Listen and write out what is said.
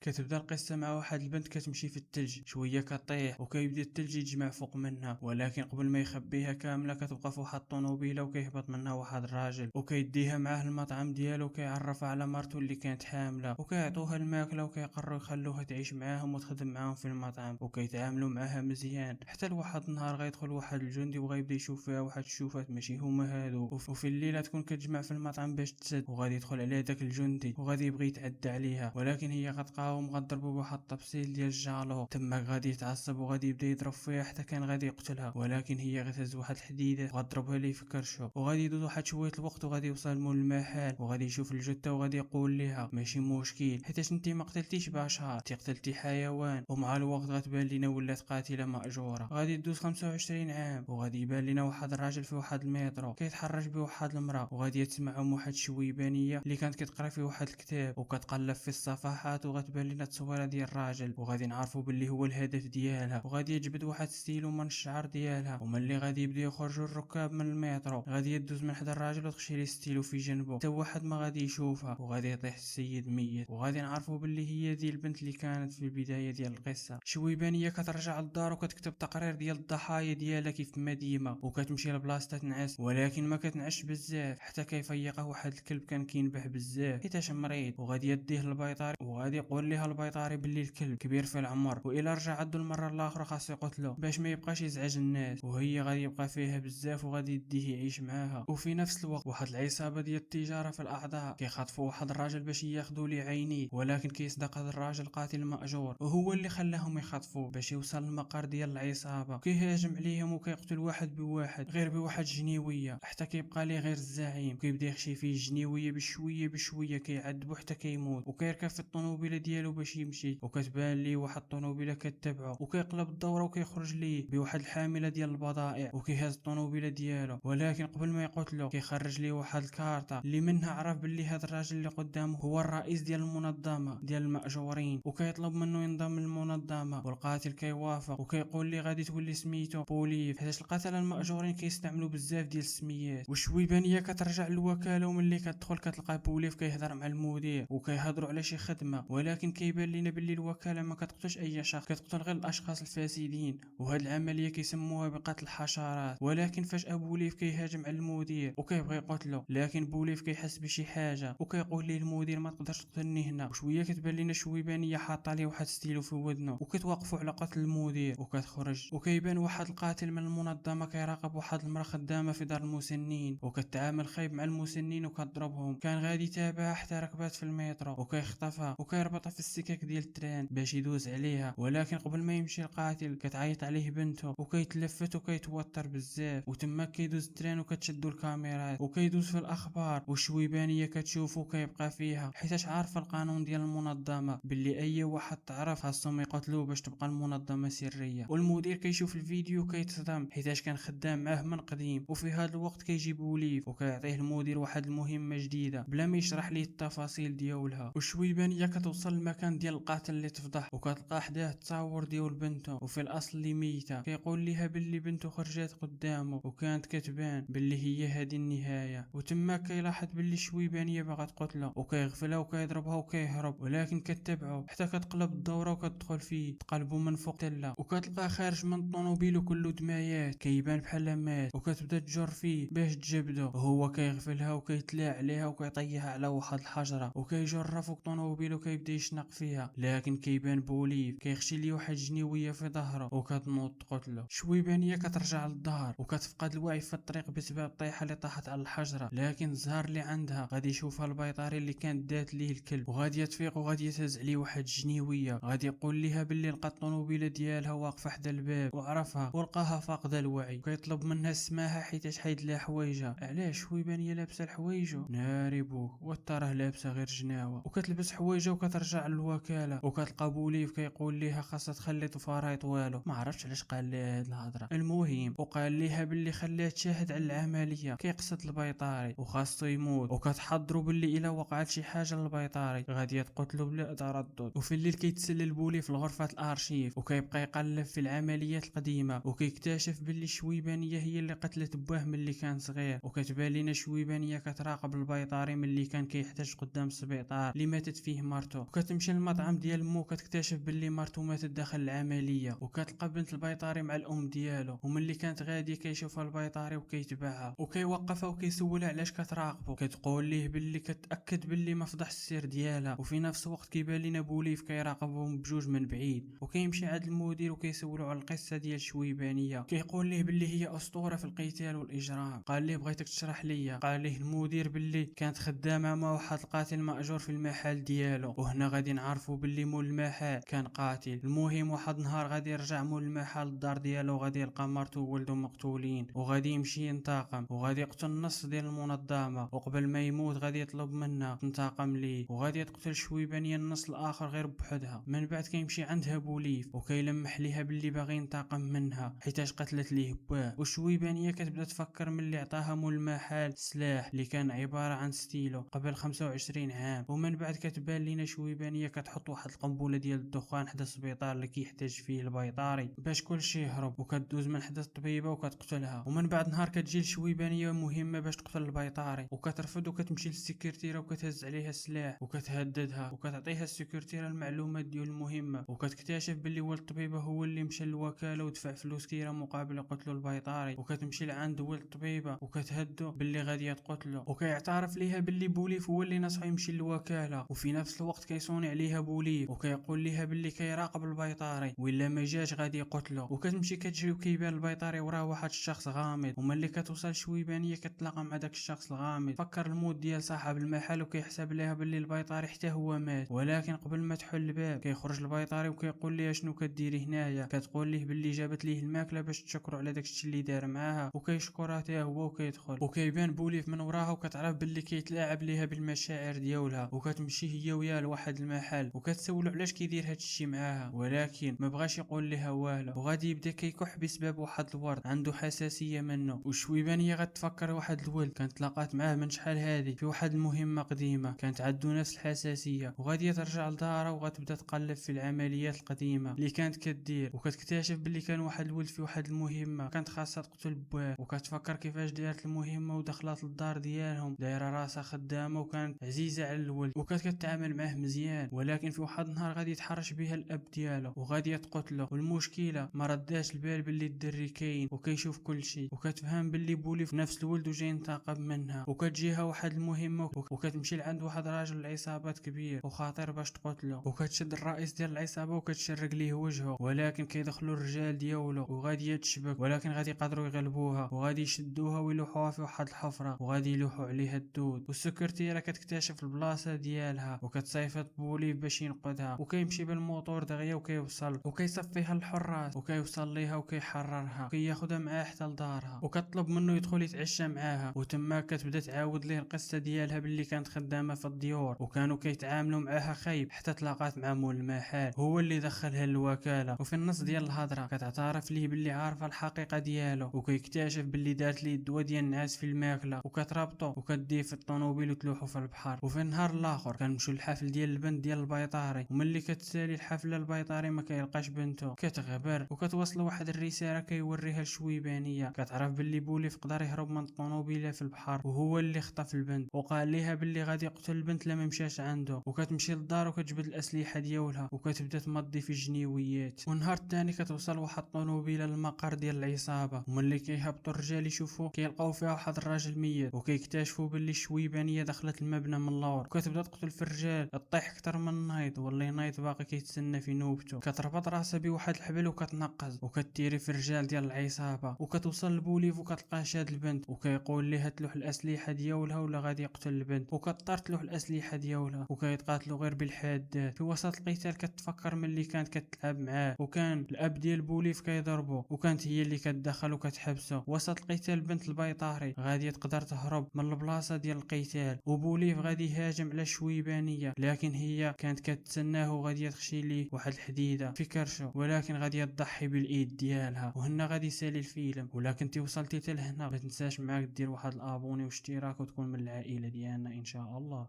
كتبدا القصة مع واحد البنت كتمشي في الثلج، شوية كطيح وكيبدا الثلج يتجمع فوق منها، ولكن قبل ما يخبيها كاملة كتبقى في واحد الطونوبيلة وكيهبط منها واحد الراجل وكيديها معاه المطعم ديالو وكيعرفها على مرتو اللي كانت حاملة وكيعطوها الماكلة وكيقرروا يخلوها تعيش معاهم وتخدم معاهم في المطعم وكيتعاملوا معاها مزيان، حتى لواحد النهار غيدخل واحد الجندي وغيبدا يشوف فيها واحد الشوفات ماشي هما هادو، وفي الليلة تكون كتجمع في المطعم باش تسد وغادي يدخل عليها داك الجندي وغادي يبغي يتعدى عليها، ولكن هي غتقاوم غضربو بواحد الطبسيل ديال الجالو، تماك غادي يتعصب وغادي يبدا يضرب فيها حتى كان غادي يقتلها، ولكن هي غتهز واحد الحديده وغضربها ليه في كرشو، وغادي يدوز واحد شويه الوقت وغادي يوصل مول المحل وغادي يشوف الجثه وغادي يقول ليها ماشي مشكل حيتاش انت ما قتلتيش بشر، انت قتلتي حيوان، ومع الوقت غتبان لينا ولات قاتله ماجوره. غادي تدوز 25 عام وغادي يبان لينا واحد الراجل في واحد المترو كيتحرش بواحد المراه، وغادي تسمعهم واحد الشويبانيه اللي كانت كتقرا في واحد الكتاب وكتقلب في الصفحات وغتبان لنا التصويره ديال الراجل، وغادي نعرفوا باللي هو الهدف ديالها، وغادي يجبد واحد ستيلو من الشعر ديالها، وملي غادي يبداو يخرجوا الركاب من المترو غادي يدوز من حدا الراجل وتخشي ليه ستيلو في جنبه حتى واحد ما غادي يشوفها وغادي يطيح السيد ميت، وغادي نعرفوا باللي هي دي البنت اللي كانت في البدايه ديال القصه. شويبانيه كترجع للدار وكتكتب تقرير ديال الضحايا ديالها كيف ما ديما، وكتمشي لبلاصه تنعس، ولكن ما كتنعش بزاف حتى كيفيقه واحد الكلب كان كينبح بزاف حيتاش مريض، وغادي يديه للبيطاري وغادي يقول ليها البيطاري باللي الكلب كبير في العمر والا رجع عندو المره الاخرى خاصو يقتلو باش ما يبقاش يزعج الناس، وهي غادي يبقى فيها بزاف وغادي يديه يعيش معاها. وفي نفس الوقت واحد العصابه ديال التجاره في الاعضاء كيخاطفوا واحد الراجل باش ياخذوا ليه عينيه، ولكن كيصدق هذا الراجل قاتل ماجور وهو اللي خلاهم يخاطفوه باش يوصل للمقر ديال العصابه، كيهاجم عليهم وكيقتل واحد بواحد غير بواحد جنيويه حتى كيبقى ليه غير الزعيم، كيبدا يخشي فيه الجنيويه بشويه بشويه كيعذبو حتى كيموت، وكيركب في الطونوبيله ديالو باش يمشي وكتبان ليه واحد الطونوبيله كتبعو وكيقلب الدوره وكيخرج ليه بواحد الحامله ديال البضائع وكيهز الطونوبيله ديالو، ولكن قبل ما يقتلو كيخرج ليه واحد الكارطه اللي منها عرف باللي هذا الراجل اللي قدامه هو الرئيس ديال المنظمه ديال المأجورين، وكيطلب منه ينضم للمنظمه، والقاتل كيوافق وكيقول لي غادي تولي سميتو بوليف حيت القتله المأجورين كيستعملوا بزاف ديال السميات. والشويبانيه كترجع للوكاله وملي كتدخل كتلقى بوليف كيهضر مع المدير وكيهضروا على شي خدمه، ولكن كيبان لينا باللي الوكاله ما كتقتلش اي شخص، كتقتل غير الاشخاص الفاسدين، وهاد العمليه كيسموها بقتل الحشرات. ولكن فجاه بوليف كيهاجم على المدير وكيبغي يقتله، لكن بوليف كيحس بشي حاجه وكيقول ليه المدير ما تقدرش تقتلني هنا، وشويه كتبان لينا شويبانيه حاطه ليه واحد ستيلو في ودنه وكتوقفوا على قتل المدير وكتخرج، وكيبان واحد القاتل من المنظمه كيراقب واحد المراه خدامه في دار المسنين وكتعامل خايب مع المسنين وكتضربهم، كان غادي يتابعها حتى ركبات في المترو وكيخطفها وكيربطها في السكك ديال التران باش يدوز عليها، ولكن قبل ما يمشي القاتل كتعيط عليه بنته وكيتلفت وكيتوتر بزاف، وتماك كيدوز التران وكتشدو الكاميرات وكيدوز في الاخبار، والشويبانيه كتشوفو وكيبقى فيها حيتاش عارفه القانون ديال المنظمه باللي اي واحد تعرف خاصهم يقتلوه باش تبقى المنظمه سريه. والمدير كيشوف الفيديو كيتصدم حيتاش كان خدام معاه من قديم، وفي هذا الوقت كيجي بوليف وكيعطيه المدير واحد المهمه جديده بلا ما يشرح ليه التفاصيل ديالها، والشويبانيه كتوصل للمكان ديال القاتل اللي تفضح وكتلقى حداه التصاور ديال بنته وفي الاصل اللي ميته، كيقول ليها باللي بنته خرجت قدامه وكانت كتبان باللي هي هذه النهايه، وتما كيلاحظ باللي شويبانيه باغا تقتله وكيغفلها وكيضربها وكيهرب، ولكن كتبعه حتى كتقلب الدوره وكتدخل فيه تقلبوا من فوق تله وكتلقى خارج من الطونوبيل وكله دمايات كيبان بحال مات، وكتبدا تجر فيه باش تجبدو، هو كيغفلها وكيتلاع عليها وكيطيحها على واحد الحجره وكيجرها فوق الطونوبيل وكيبدا يشنق فيها، لكن كيبان بوليف كيخشي ليه واحد جنيويه في ظهره وكتنوض تقتله. شويبانيه كترجع للدار وكتفقد الوعي في الطريق بسبب الطيحه اللي طاحت على الحجره، لكن الزهر اللي عندها غادي يشوفها البيطاري اللي كانت دات ليه الكلب وغادي تفيق وغادي تهز عليه واحد جنيويه، غادي يقول ليها باللي لقى الطونوبيله ديالها واقفه حدا الباب وعرفها ولقاها فاقده الوعي، وكيطلب منها السماحه حيتاش حيد لها حوايجها. علاش شويبانيه لابسه الحوايجو؟ ناري بوك وتراه لابسه غير جناوه، وكتلبس حوايجها وكترجع للوكاله وكتلقى بوليف كيقول ليها خاصها تخلي طفارها يطوالو، ما عرفتش علاش قال ليها هاد الهضره، المهم وقال ليها باللي خليها تشاهد على العمليه كيقصد البيطاري وخاصو يموت، وكتحضروا باللي الا وقعت شي حاجه للبيطاري غادي تقتلو بلا تردد. وفي الليل كيتسلل بوليف في الغرفه الارشيف وكيبقى يقلب في العمليات القديمه وكيكتشف باللي شويبانيه هي اللي قتلت باه ملي كان صغير، وكتبان لينا شويبانيه كتراقب البيطاري ملي كان كيحتاج قدام السبيطار اللي ماتت فيه مرته، كتمشي للمطعم ديال مو كتكتشف باللي مرتو ماتت داخل العمليه، وكتلقى بنت البيطاري مع الام ديالو، وملي كانت غادي كيشوفها البيطاري وكيتبعها وكيوقفها وكيسولها علاش كتراقبو، كتقول ليه باللي كتاكد باللي ما فضح السير ديالها، وفي نفس الوقت كيبان لينا بوليف كيراقبهم بجوج من بعيد. وكيمشي عند المدير وكيسولو على القصه ديال شويبانيه، كيقول ليه باللي هي اسطوره في القتال والاجرام. قال ليه بغيتك تشرح ليا. قال ليه المدير باللي كانت خدامه مع واحد القاتل ماجور في المحل ديالو، وهنا غادي نعرفوا باللي مول المحل كان قاتل. المهم واحد النهار غادي يرجع مول المحل للدار ديالو، غادي يلقى مرتو وولدو مقتولين، وغادي يمشي ينتقم، وغادي يقتل نص ديال المنظمه، وقبل ما يموت غادي يطلب منها تنتقم ليه، وغادي تقتل شويبانيه النص الاخر غير بوحدها. من بعد كيمشي عندها بوليف وكيلمح ليها باللي باغي ينتقم منها حيتاش قتلت ليه باه. وشويبانيه كتبدا تفكر ملي عطاها مول المحل سلاح اللي كان عباره عن ستيلو قبل 25 عام. ومن بعد كتبان لينا شويبانيه كتحط واحد القنبله ديال الدخان حدا السبيطار اللي كيحتاج فيه البيطاري باش كلشي يهرب، وكدوز من حدا الطبيبه وكتقتلها. ومن بعد نهار كتجي لشويبانيه مهمه باش تقتل البيطاري، وكترفض وكتمشي للسكرتيره وكتهز عليها السلاح وكتهددها، وكتعطيها السكرتيره المعلومات ديال المهمه، وكتكتشف باللي ولد الطبيبه هو اللي مشى للوكاله ودفع فلوس كثيره مقابل قتلو البيطاري. وكتمشي لعند ولد الطبيبه وكتهدو باللي غادي تقتلو، وكيعترف ليها باللي بوليف هو اللي نصحو يمشي للوكاله. وفي نفس الوقت كيصوني عليها بوليف وكيقول ليها باللي كيراقب البيطاري وإلا ما جاش غادي يقتلو. وكتمشي كتجري وكيبان البيطاري وراه واحد الشخص غامض، وملي كتوصل شويبانيه كتلاقى مع داك الشخص الغامض. فكر الموت ديال صاحب المحل وكيحسب ليها باللي البيطاري حتى هو مات، ولكن قبل ما تحل الباب كيخرج البيطاري وكيقول ليها شنو كديري هنايا. كتقول ليه باللي جابت ليه الماكله باش تشكرو على داكشي اللي دار معاها، وكيشكرها حتى هو وكيدخل. وكيبان بوليف من وراها وكتعرف باللي كيتلاعب ليها بالمشاعر ديالها، وكتمشي هي وياه لواحد المحل وكتسولو علاش كيدير هادشي معاها، ولكن ما بغاش يقول لها والو. وغادي يبدا كيكح بسبب واحد الورد عنده حساسيه منه. وشويبانيه غتفكر واحد الولد كانت لاقات معاه من شحال هادي في واحد المهمه قديمه كانت عنده نفس الحساسيه، وغادي ترجع لدارها وغتبدا تقلب في العمليات القديمه اللي كانت كدير، وكتكتشف باللي كان واحد الولد في واحد المهمه كانت خاصها تقتل باه. وكتفكر كيفاش دارت المهمه ودخلت للدار ديالهم دايره راسها خدامه وكانت عزيزه على الولد وكتعامل معاه مزيان. ولكن في واحد النهار غادي يتحرش بها الاب ديالو وغادي تقتله، والمشكله ما رداش البال باللي الدري كاين وكيشوف كل شيء، وكتفهم باللي بولي في نفس الولد وجاي ينتقم منها. وكتجيها واحد المهمه وكتمشي لعند واحد راجل العصابات كبير وخطير باش تقتله، وكتشد الرئيس ديال العصابه وكتشرق ليه وجهه، ولكن كيدخلوا الرجال ديالو وغادي تشبك، ولكن غادي يقدروا يغلبوها وغادي يشدوها ويلوحوها في واحد الحفره وغادي يلوحوا عليها الدود. والسكرتيره كتكتشف البلاصه ديالها وكتصيفط بوليف باش ينقذها، وكيمشي بالموطور دغيا وكيوصل وكيصفيها الحراس وكيوصل ليها وكيحررها وكياخذها معاه حتى لدارها، وكطلب منه يدخل يتعشى معاها. وتما كتبدا تعاود ليه القصه ديالها باللي كانت خدامه في الديور وكانوا كيتعاملوا معاها خايب حتى تلاقات مع مول المحل هو اللي دخلها للوكاله. وفي النص ديال الهضره كتعترف ليه باللي عارفه الحقيقه ديالو، وكيكتشف باللي دارت ليه الدواء ديال النعاس في الماكله وكترابطو وكديه في الطوموبيل وتلوحوا في البحر. وفي النهار الاخر كنمشيو للحفل ديال البنت ديال البيطاري، وملي كتسالي الحفله البيطاري ما كيلقاش بنته كتغبر، وكتوصل واحد الرساله كيوريها لشويبانيه. كتعرف باللي بوليف قدر يهرب من الطوموبيله في البحر وهو اللي خطف البنت، وقال ليها باللي غادي يقتل البنت لما مشاش عنده. وكتمشي للدار وكتجبد الاسلحه ديالها وكتبدا تمضي في الجنيويات. والنهار الثاني كتوصل واحد الطوموبيله للمقر ديال العصابه، وملي كيهبطوا الرجال يشوفوا كيلقاو فيها واحد الراجل ميت، وكيكتشفوا باللي الشويبانيه دخلت المبنى من اللور وكتبدا تقتل في الرجال الطيح اكثر من نايض، واللي نايض باقي كيتسنى في نوبته. كتربط راسها بواحد الحبل وكتنقز وكتيري في الرجال ديال العصابه، وكتوصل لبوليف وكتلقاه شاد البنت وكيقول ليها تلوح الاسلحه ديالها ولا غادي يقتل البنت، وكضطر تلوح الاسلحه ديالها وكيتقاتلوا غير بالحادات. في وسط القتال كتفكر ملي كانت كتلعب معاه وكان الاب ديال بوليف كيضربو، وكانت هي اللي كتدخل وكتحبسه. وسط القتال بنت البيطاري غادي تقدر تهرب من البلاصه ديال القتال، وبوليف غادي يهاجم على شويبانيه، لكن هي كانت كتسناه وغادي تخشي ليه واحد الحديده في كرشو، ولكن غادي تضحي بالايد ديالها. وهنا غادي يسالي الفيلم. ولكن انت وصلتي حتى لهنا ما تنساش معاك دير واحد الابوني واشتراك وتكون من العائله ديالنا ان شاء الله.